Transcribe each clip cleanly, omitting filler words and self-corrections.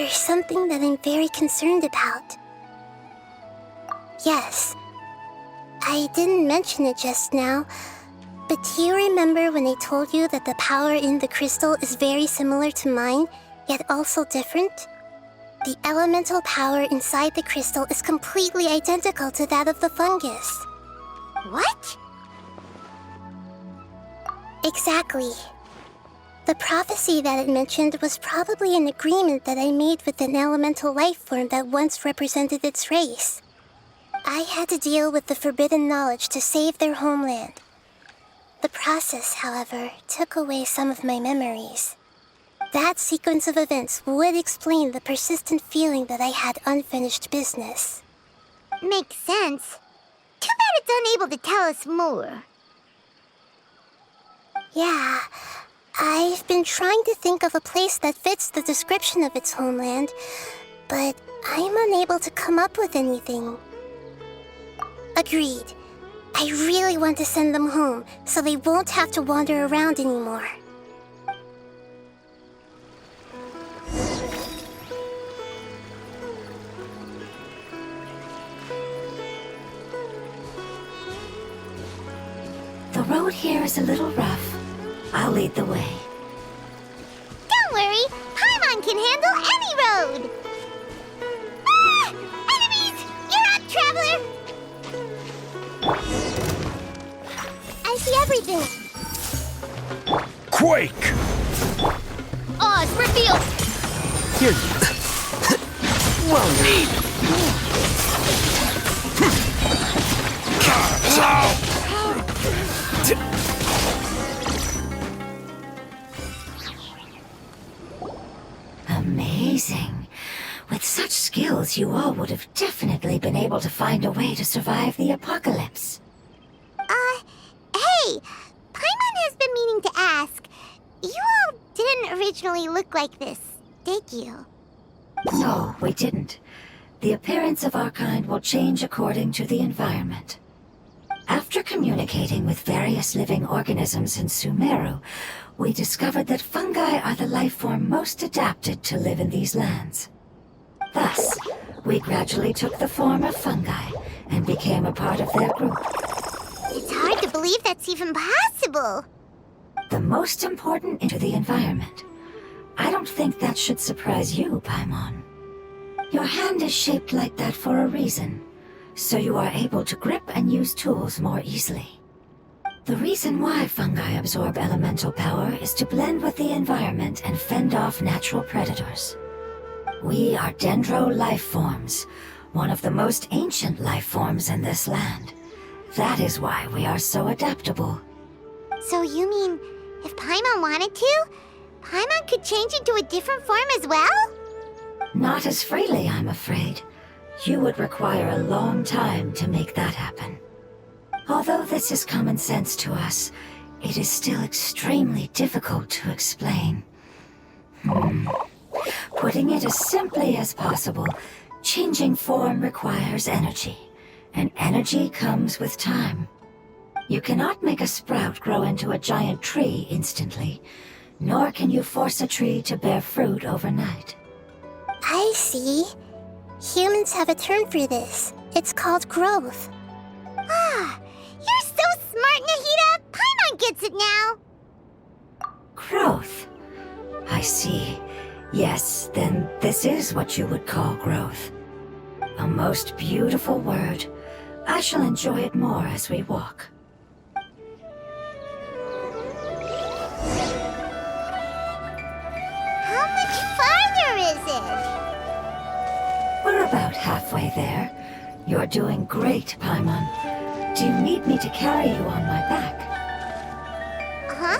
There's something that I'm very concerned about. Yes, I didn't mention it just now, but do you remember when I told you that the power in the crystal is very similar to mine, yet also different? The elemental power inside the crystal is completely identical to that of the fungus. What? Exactly. The prophecy that it mentioned was probably an agreement that I made with an elemental life form that once represented its race. I had to deal with the forbidden knowledge to save their homeland. The process, however, took away some of my memories. That sequence of events would explain the persistent feeling that I had unfinished business. Makes sense. Too bad it's unable to tell us more. Yeah, I've been trying to think of a place that fits the description of its homeland, but I'm unable to come up with anything. Agreed. I really want to send them home, so they won't have to wander around anymore. The road here is a little rough. I'll lead the way. Don't worry, Paimon can handle any road! Ah! Enemies! You're up, traveler! I see everything. Quake! Oz, reveal! Here you will need. Amazing. With such skills, you all would have definitely been able to find a way to survive the apocalypse. Hey! Paimon has been meaning to ask. You all didn't originally look like this, did you? No, we didn't. The appearance of our kind will change according to the environment. After communicating with various living organisms in Sumeru, we discovered that fungi are the life form most adapted to live in these lands. Thus, we gradually took the form of fungi and became a part of their group. It's hard to believe that's even possible. The most important into the environment. I don't think that should surprise you, Paimon. Your hand is shaped like that for a reason, so you are able to grip and use tools more easily. The reason why fungi absorb elemental power is to blend with the environment and fend off natural predators. We are dendro life forms, one of the most ancient life forms in this land. That is why we are so adaptable. So you mean, if Paimon wanted to, Paimon could change into a different form as well? Not as freely, I'm afraid. You would require a long time to make that happen. Although this is common sense to us, it is still extremely difficult to explain. Putting it as simply as possible, changing form requires energy, and energy comes with time. You cannot make a sprout grow into a giant tree instantly, nor can you force a tree to bear fruit overnight. I see. Humans have a term for this. It's called growth. Ah, you're so smart, Nahida! Paimon gets it now! Growth. I see. Yes, then this is what you would call growth. A most beautiful word. I shall enjoy it more as we walk. How much farther is it? We're about halfway there. You're doing great, Paimon. Do you need me to carry you on my back? Huh?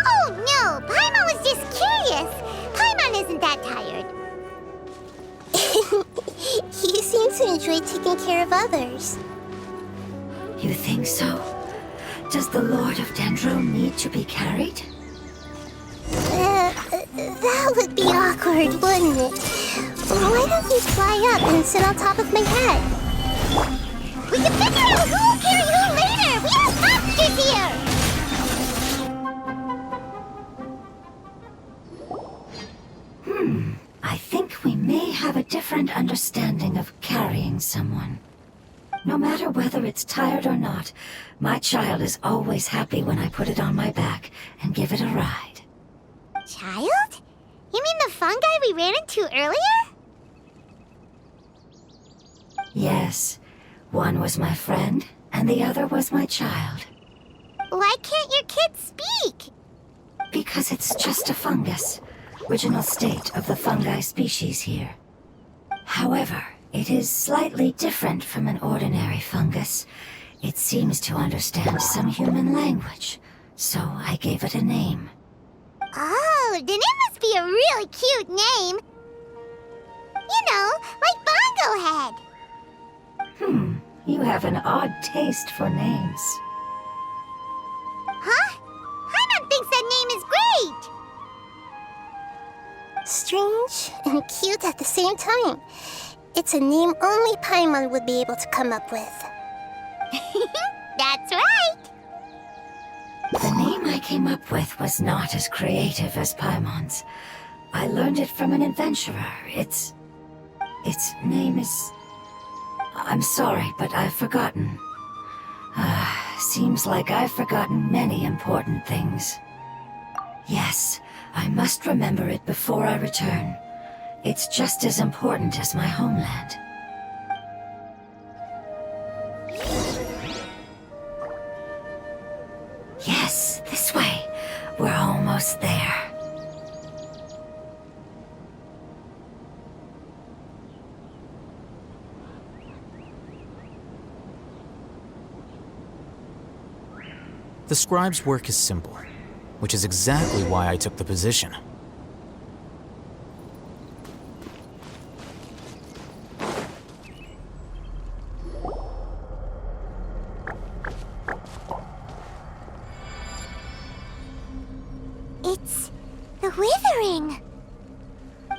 Oh, no! Paimon was just curious! Paimon isn't that tired. You seem to enjoy taking care of others. You think so? Does the Lord of Dendro need to be carried? That would be awkward, wouldn't it? Why don't you fly up and sit on top of my head? We can figure out who'll carry who later! We have hostages here! I think different understanding of carrying someone. No matter whether it's tired or not, my child is always happy when I put it on my back and give it a ride. Child? You mean the fungi we ran into earlier? Yes, one was my friend, and the other was my child. Why can't your kid speak? Because it's just a fungus, original state of the fungi species here. However, it is slightly different from an ordinary fungus. It seems to understand some human language, so I gave it a name. Oh, then it must be a really cute name. You know, like Bongo Head. You have an odd taste for names. Huh? Paimon thinks that name is great. Strange and cute at the same time. It's a name only Paimon would be able to come up with. That's right. The name I came up with was not as creative as Paimon's. I learned it from an adventurer. Its name is... I'm sorry, but I've forgotten. Seems like I've forgotten many important things. Yes, I must remember it before I return. It's just as important as my homeland. Yes, this way. We're almost there. The scribe's work is simple, which is exactly why I took the position. It's the Withering.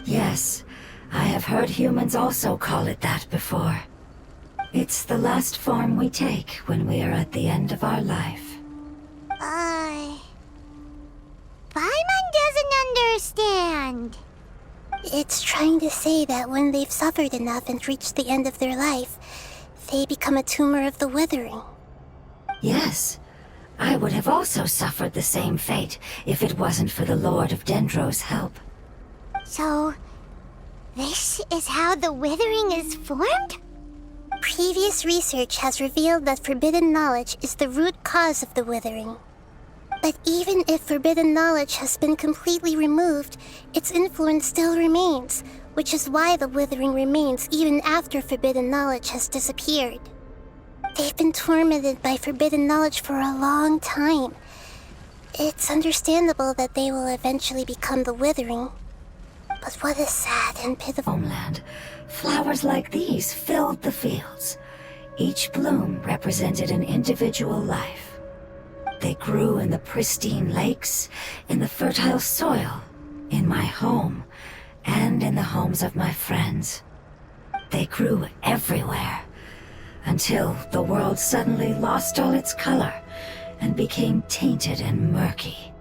Yes, I have heard humans also call it that before. It's the last form we take when we are at the end of our life. Paimon doesn't understand. It's trying to say that when they've suffered enough and reached the end of their life, they become a tumor of the Withering. Yes, I would have also suffered the same fate if it wasn't for the Lord of Dendro's help. So, this is how the Withering is formed? Previous research has revealed that forbidden knowledge is the root cause of the Withering. But even if forbidden knowledge has been completely removed, its influence still remains, which is why the Withering remains even after forbidden knowledge has disappeared. They've been tormented by forbidden knowledge for a long time. It's understandable that they will eventually become the Withering. But what a sad and pitiful Homeland, flowers like these filled the fields. Each bloom represented an individual life. They grew in the pristine lakes, in the fertile soil, in my home, and in the homes of my friends. They grew everywhere, until the world suddenly lost all its color and became tainted and murky.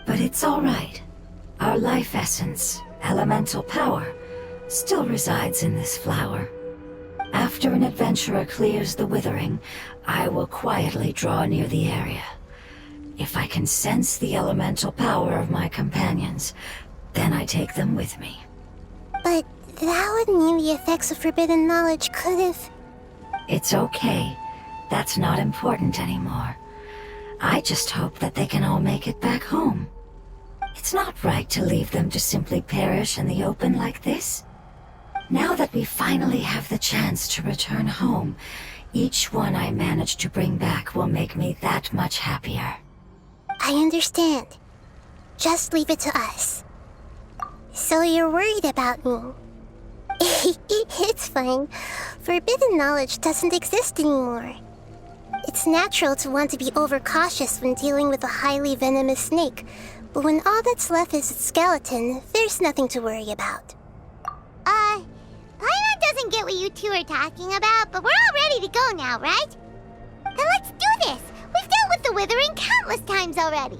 But it's all right. Our life essence, elemental power, still resides in this flower. After an adventurer clears the Withering, I will quietly draw near the area. If I can sense the elemental power of my companions, then I take them with me. But that would mean the effects of forbidden knowledge could have... It's okay. That's not important anymore. I just hope that they can all make it back home. It's not right to leave them to simply perish in the open like this. Now that we finally have the chance to return home, each one I manage to bring back will make me that much happier. I understand. Just leave it to us. So you're worried about me? It's fine. Forbidden knowledge doesn't exist anymore. It's natural to want to be overcautious when dealing with a highly venomous snake, but when all that's left is its skeleton, there's nothing to worry about. Paimon doesn't get what you two are talking about, but we're all ready to go now, right? Then let's do this! We've dealt with the Withering countless times already!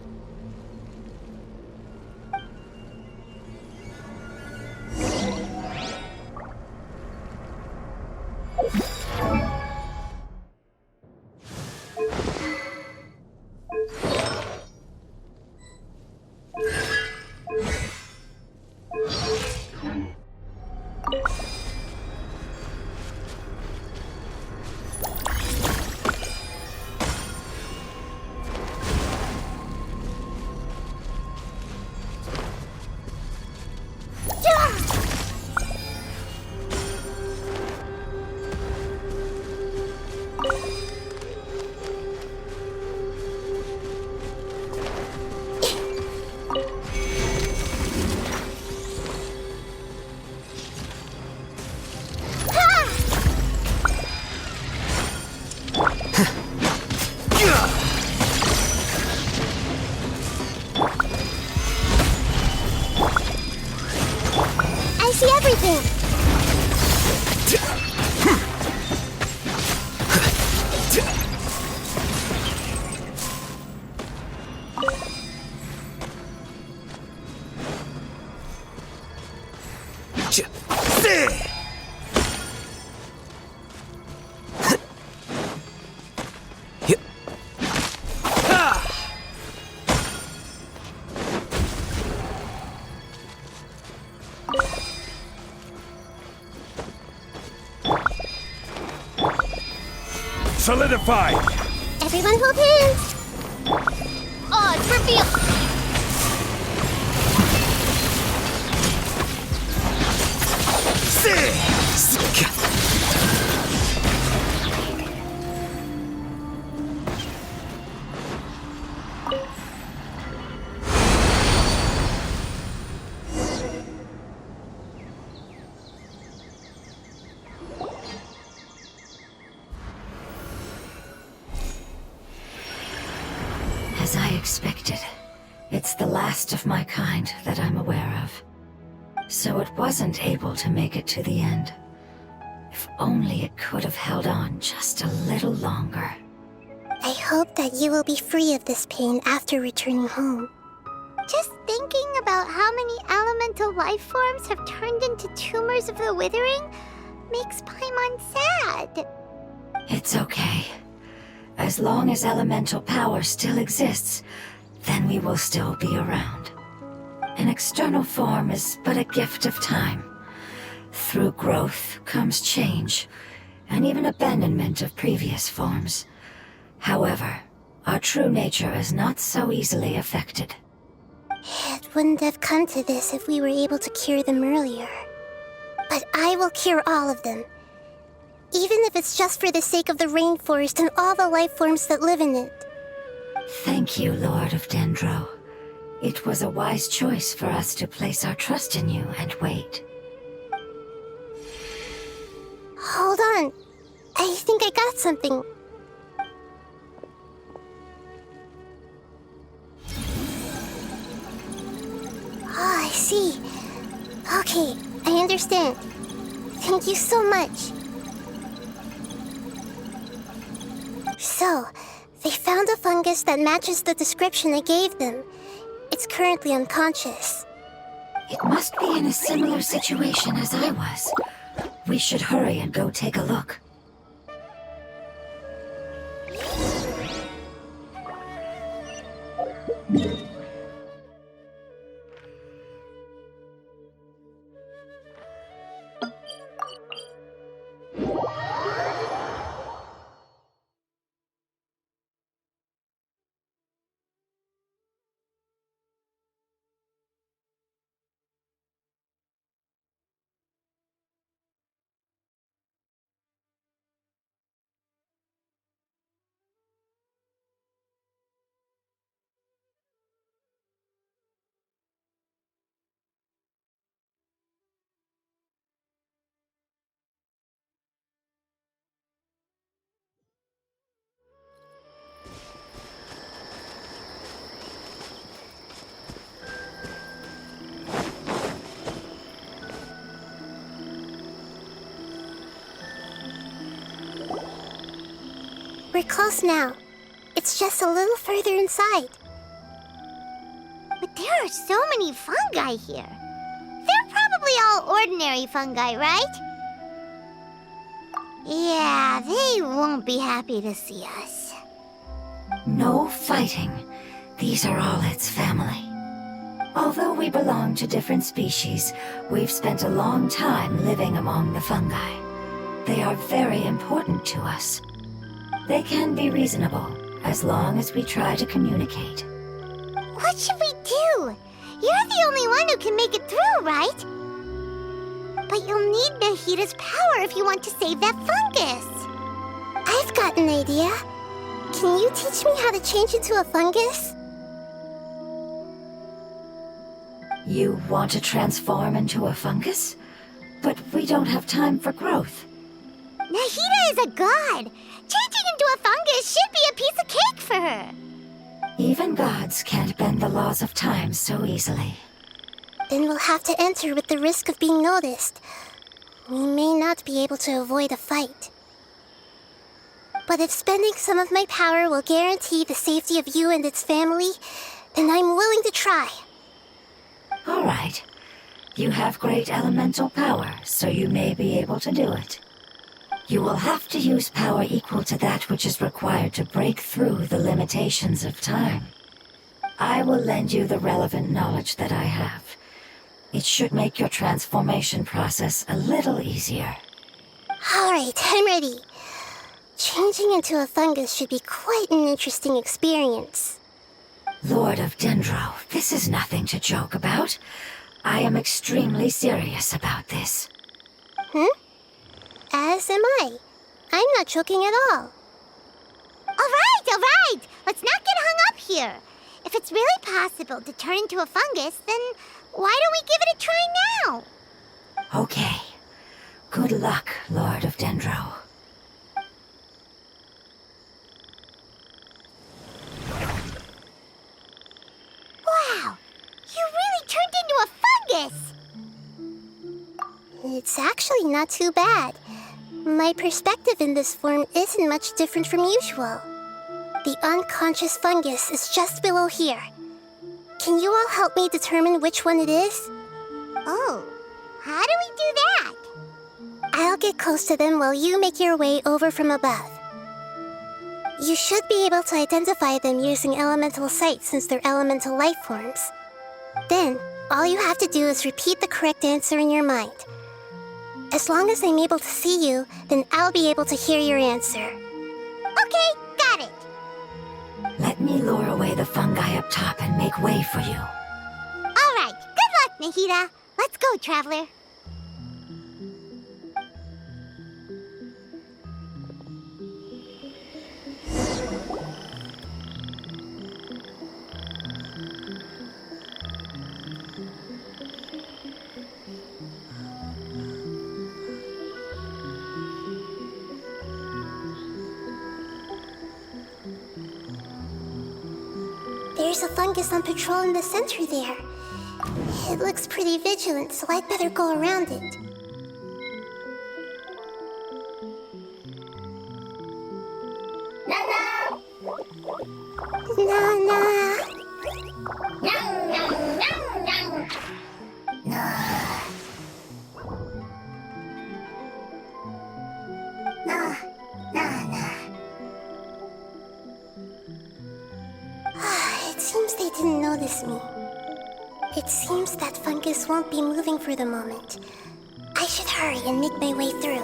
I see everything! Solidified! Everyone hold hands! Oh, it's revealed! As I expected, it's the last of my kind that I'm aware of. So it wasn't able to make it to the end. If only it could have held on just a little longer. I hope that you will be free of this pain after returning home. Just thinking about how many elemental life forms have turned into tumors of the withering makes Paimon sad. It's okay. As long as elemental power still exists, then we will still be around. An external form is but a gift of time. Through growth comes change, and even abandonment of previous forms. However, our true nature is not so easily affected. It wouldn't have come to this if we were able to cure them earlier. But I will cure all of them. Even if it's just for the sake of the rainforest and all the life forms that live in it. Thank you, Lord of Dendro. It was a wise choice for us to place our trust in you and wait. Hold on. I think I got something. Oh, I see. Okay, I understand. Thank you so much. So, they found a fungus that matches the description I gave them. It's currently unconscious. It must be in a similar situation as I was. We should hurry and go take a look. We're close now. It's just a little further inside. But there are so many fungi here. They're probably all ordinary fungi, right? Yeah, they won't be happy to see us. No fighting. These are all its family. Although we belong to different species, we've spent a long time living among the fungi. They are very important to us. They can be reasonable, as long as we try to communicate. What should we do? You're the only one who can make it through, right? But you'll need Nahita's power if you want to save that fungus. I've got an idea. Can you teach me how to change into a fungus? You want to transform into a fungus? But we don't have time for growth. Nahita is a god. Changing into a fungus should be a piece of cake for her. Even gods can't bend the laws of time so easily. Then we'll have to enter with the risk of being noticed. We may not be able to avoid a fight. But if spending some of my power will guarantee the safety of you and its family, then I'm willing to try. All right. You have great elemental power, so you may be able to do it. You will have to use power equal to that which is required to break through the limitations of time. I will lend you the relevant knowledge that I have. It should make your transformation process a little easier. Alright, I'm ready. Changing into a fungus should be quite an interesting experience. Lord of Dendro, this is nothing to joke about. I am extremely serious about this. As am I. I'm not joking at all. All right. Let's not get hung up here. If it's really possible to turn into a fungus, then why don't we give it a try now? Okay. Good luck, Lord of Dendro. Wow, you really turned into a fungus! It's actually not too bad. My perspective in this form isn't much different from usual. The unconscious fungus is just below here. Can you all help me determine which one it is? Oh, how do we do that? I'll get close to them while you make your way over from above. You should be able to identify them using elemental sight since they're elemental life forms. Then, all you have to do is repeat the correct answer in your mind. As long as I'm able to see you, then I'll be able to hear your answer. Okay, got it. Let me lure away the fungi up top and make way for you. All right, good luck, Nahida. Let's go, Traveler. There's a fungus on patrol in the center there. It looks pretty vigilant, so I'd better go around it. Nana! It seems they didn't notice me. It seems that fungus won't be moving for the moment. I should hurry and make my way through.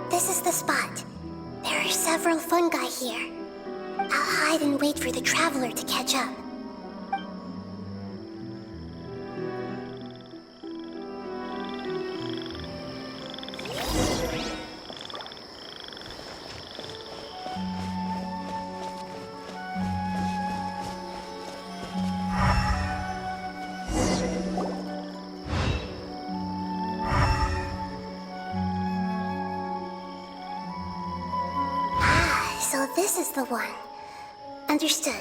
This is the spot. There are several fungi here. I'll hide and wait for the traveler to catch up. So this is the one. Understood.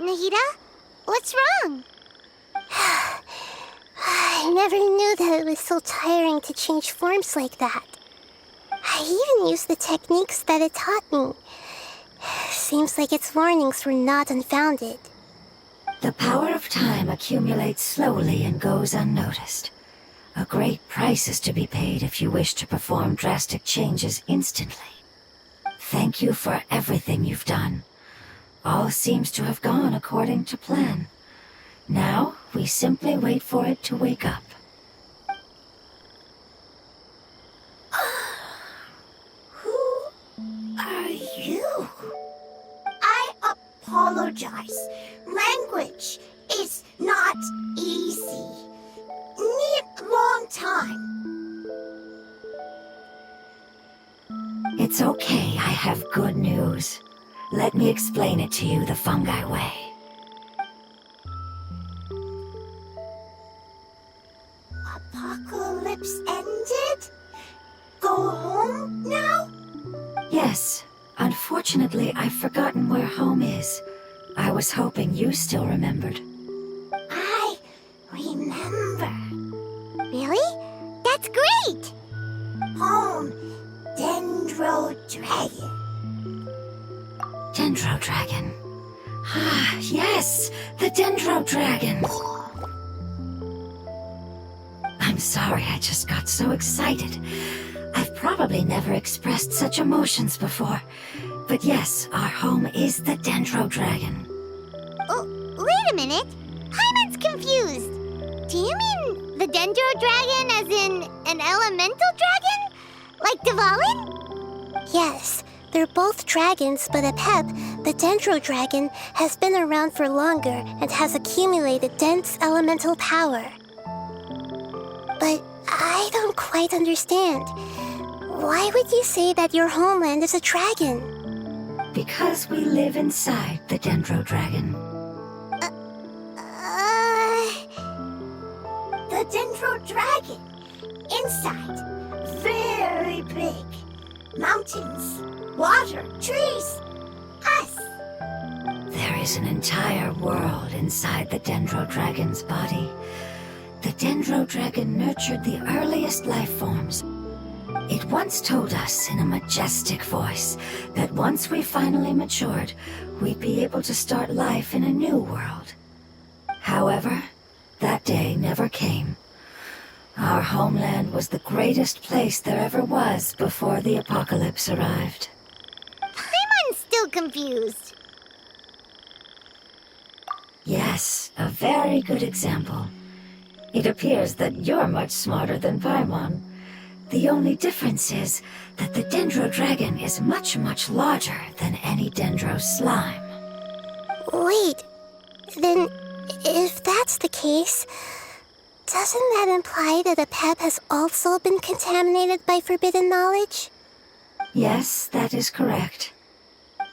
Nahida, what's wrong? I never knew that it was so tiring to change forms like that. I even used the techniques that it taught me. Seems like its warnings were not unfounded. The power of time accumulates slowly and goes unnoticed. A great price is to be paid if you wish to perform drastic changes instantly. Thank you for everything you've done. All seems to have gone according to plan. Now, we simply wait for it to wake up. Who are are you? I apologize. Language is not easy. Need long time. It's okay, I have good news. Let me explain it to you the fungi way. Apocalypse ended? Go home now? Yes, unfortunately I've forgotten where home is. I was hoping you still remembered. I remember. Really? That's great! Home, Dendro Dragon. Dendro Dragon. Ah, yes, the Dendro Dragon. I'm sorry, I just got so excited. I've probably never expressed such emotions before. But yes, our home is the Dendro Dragon. Oh, wait a minute. Hyman's confused. Do you mean the Dendro Dragon as in an elemental dragon? Like Dvalin? Yes, they're both dragons, but Apep, the Dendro Dragon, has been around for longer and has accumulated dense elemental power. But I don't quite understand. Why would you say that your homeland is a dragon? Because we live inside the Dendro Dragon. The Dendro Dragon. Inside. Very big. Mountains, water, trees. Us. There is an entire world inside the Dendro Dragon's body. The Dendro Dragon nurtured the earliest life forms. It once told us in a majestic voice that once we finally matured, we'd be able to start life in a new world. However, that day never came. Our homeland was the greatest place there ever was before the apocalypse arrived. Hyman's still confused. Yes, a very good example. It appears that you're much smarter than Paimon. The only difference is that the Dendro Dragon is much, much larger than any Dendro slime. Wait, then if that's the case, doesn't that imply that Apep has also been contaminated by forbidden knowledge? Yes, that is correct.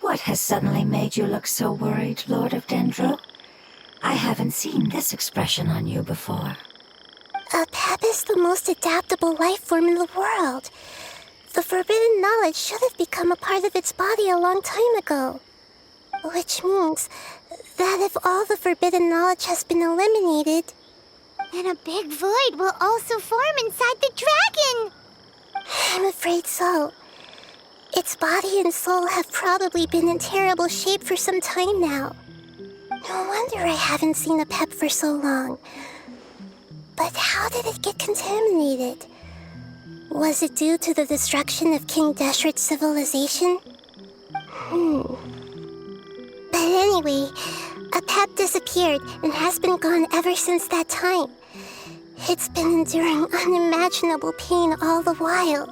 What has suddenly made you look so worried, Lord of Dendro? I haven't seen this expression on you before. Apep is the most adaptable life form in the world. The forbidden knowledge should have become a part of its body a long time ago. Which means that if all the forbidden knowledge has been eliminated, then a big void will also form inside the dragon. I'm afraid so. Its body and soul have probably been in terrible shape for some time now. No wonder I haven't seen Apep for so long. But how did it get contaminated? Was it due to the destruction of King Deshret's civilization? But anyway, Apep disappeared and has been gone ever since that time. It's been enduring unimaginable pain all the while.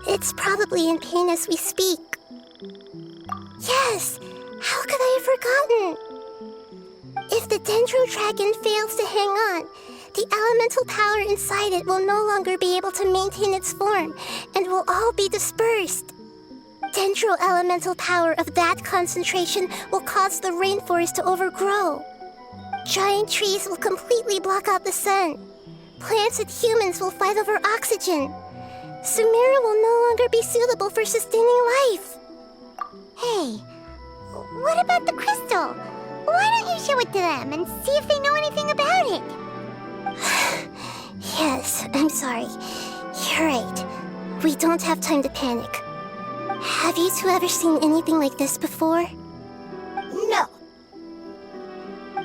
It's probably in pain as we speak. Yes! How could I have forgotten? If the Dendro Dragon fails to hang on, the elemental power inside it will no longer be able to maintain its form and will all be dispersed. Dendro elemental power of that concentration will cause the rainforest to overgrow. Giant trees will completely block out the sun. Plants and humans will fight over oxygen. Sumeru will no longer be suitable for sustaining life. Hey, what about the crystal? Why don't you show it to them and see if they know anything about it? Yes, I'm sorry. You're right. We don't have time to panic. Have you two ever seen anything like this before? No.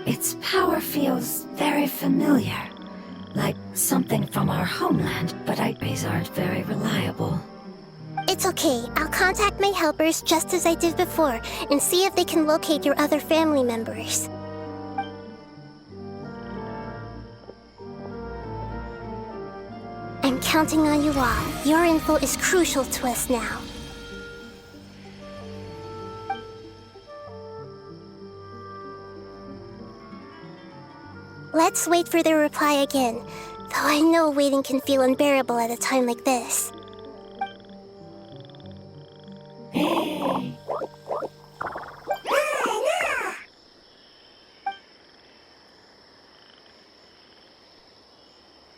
Its power feels very familiar. Like something from our homeland, but IPs aren't very reliable. It's okay. I'll contact my helpers just as I did before and see if they can locate your other family members. I'm counting on you all. Your info is crucial to us now. Let's wait for their reply again, though I know waiting can feel unbearable at a time like this.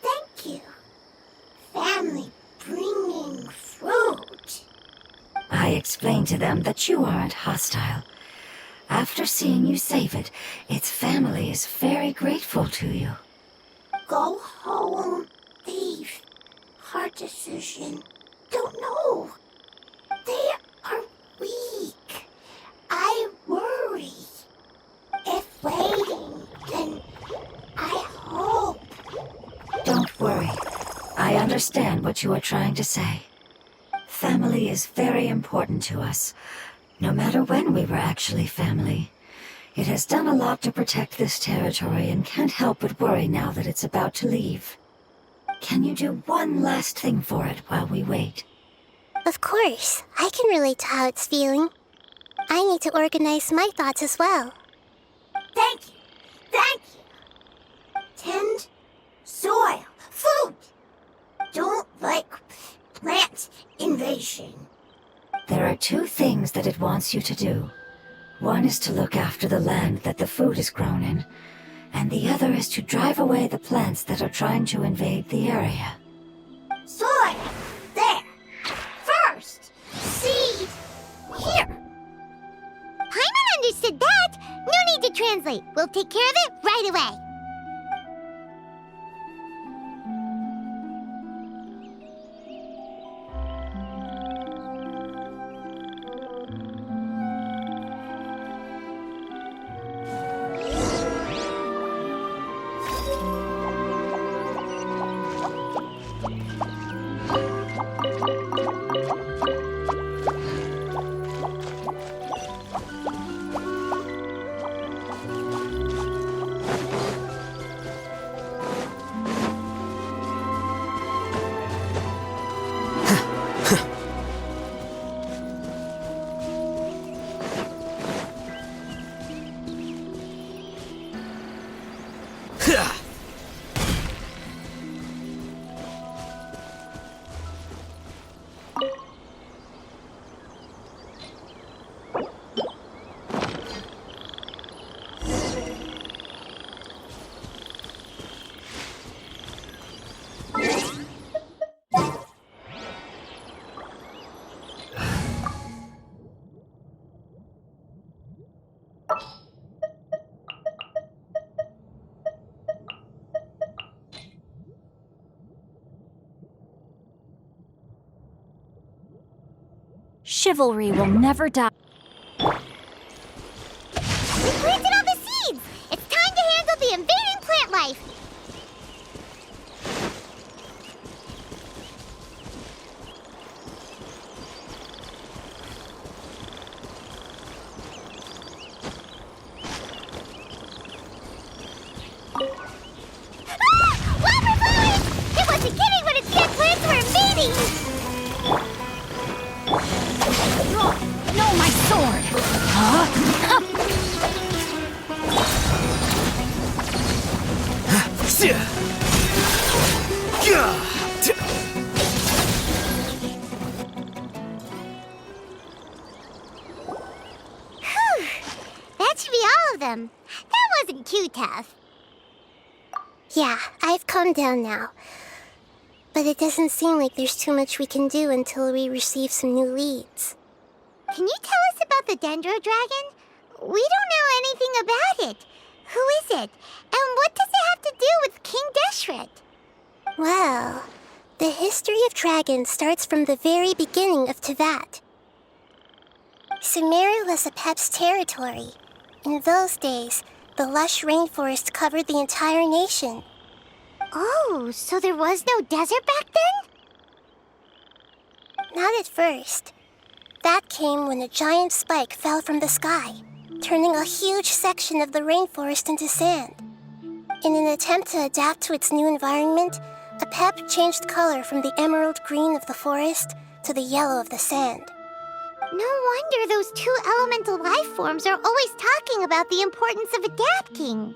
Thank you. Family bringing fruit. I explained to them that you aren't hostile. After seeing you save it, its family is very grateful to you. Go home, leave. Hard decision. Don't know. They are weak. I worry. If waiting, then I hope. Don't worry. I understand what you are trying to say. Family is very important to us, no matter when we were actually family. It has done a lot to protect this territory and can't help but worry now that it's about to leave. Can you do one last thing for it while we wait? Of course, I can relate to how it's feeling. I need to organize my thoughts as well. Thank you. Thank you. Tend soil. Food. Don't like plant invasion. There are two things that it wants you to do. One is to look after the land that the food is grown in, and the other is to drive away the plants that are trying to invade the area. Soil. There. First. Seed. Here. Paimon understood that. No need to translate. We'll take care of it right away. Chivalry will never die. We planted all the seeds! It's time to handle the invading plant life! Ah! Wildfire! It wasn't kidding when its dead plants were invading! No, my sword! Whew. That should be all of them. That wasn't too tough. Yeah, I've calmed down now. But it doesn't seem like there's too much we can do until we receive some new leads. Can you tell us about the Dendro Dragon? We don't know anything about it. Who is it? And what does it have to do with King Deshret? Well, the history of dragons starts from the very beginning of Tevat. Sumeru was Apep's territory. In those days, the lush rainforest covered the entire nation. Oh, so there was no desert back then? Not at first. That came when a giant spike fell from the sky, turning a huge section of the rainforest into sand. In an attempt to adapt to its new environment, Apep changed color from the emerald green of the forest to the yellow of the sand. No wonder those two elemental life forms are always talking about the importance of adapting.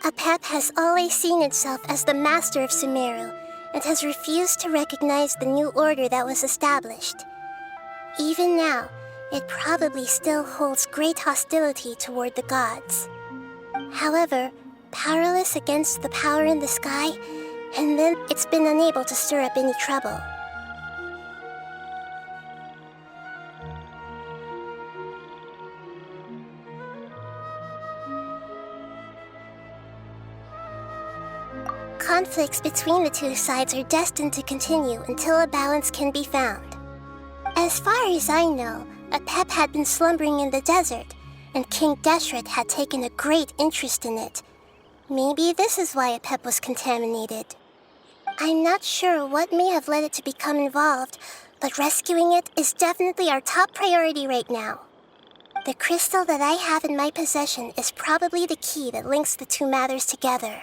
Apep has always seen itself as the master of Sumeru and has refused to recognize the new order that was established. Even now, it probably still holds great hostility toward the gods. However, powerless against the power in the sky, and then it's been unable to stir up any trouble. Conflicts between the two sides are destined to continue until a balance can be found. As far as I know, Apep had been slumbering in the desert, and King Deshret had taken a great interest in it. Maybe this is why Apep was contaminated. I'm not sure what may have led it to become involved, but rescuing it is definitely our top priority right now. The crystal that I have in my possession is probably the key that links the two matters together.